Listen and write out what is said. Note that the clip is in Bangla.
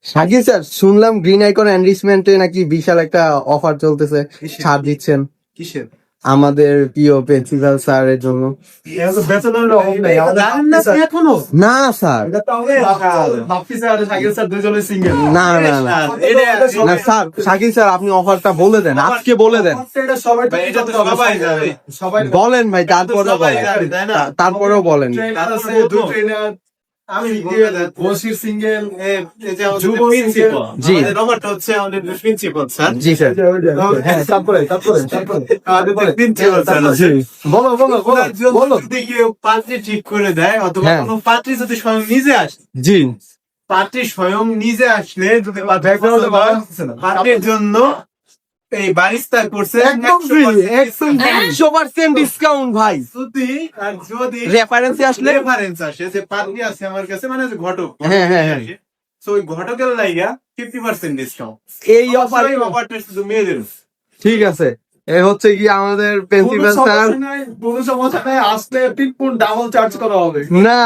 শাকিল স্যার, শুনলাম গ্রিন আইকন এনরিচমেন্টে নাকি বিশাল একটা অফার চলতেছে, ছাড় দিচ্ছেন কিসের? আমাদের প্রিয় প্রিন্সিপাল স্যারের জন্য। বেতনের অভাব নেই জানেন না এখনো? না স্যার, হাফিজ স্যার আর শাকিল স্যার দুজনে সিঙ্গেল। না না না না স্যার, শাকিল স্যার আপনি অফারটা বলে দেন, আজকে বলে দেন। এটা সবাই এটা তো সবাই জানে, সবাই বলেন ভাই, তারপরেও বলেন, তারপরেও বলেন। ট্রেনার আছে, দুই ট্রেনার। আমি বসির সিঙ্গেল, যুব প্রিন্সিপাল। জি। আমাদের রবার্ট হচ্ছে আমাদের প্রিন্সিপাল স্যার। জি স্যার। হ্যাঁ, তারপরে আমাদের প্রিন্সিপাল স্যার আছে। বলো বলো বলো বলো। যদি কেউ পাত্রী ঠিক করে দেয় অথবা হ্যাঁ। কোনো পাত্রী যদি স্বয়ং নিজে আসে, জি, পাত্রী স্বয়ং নিজে আসলে যদি ব্যাকগ্রাউন্ডে বাবা পাত্রীর জন্য এই বারিস্তা করছে একদম ফ্রি, 100% একদম 100% ডিসকাউন্ট ভাই। যদি রেফারেন্সে আসলে রেফারেন্স আসে যে পাত্রী আছে আমার কাছে, মানে যে ঘটক, হ্যাঁ, হ্যাঁ, হ্যাঁ। তো ওই ঘটকের লাইগা 50% ডিসকাউন্ট। এই অফার, অফারটা শুধু মেয়েদের। ঠিক আছে। এ হচ্ছে কি আমাদের প্রিন্সিপাল স্যার। কোনো সমস্যা নাই, আসলে 3 ডাবল চার্জ করা হবে। না,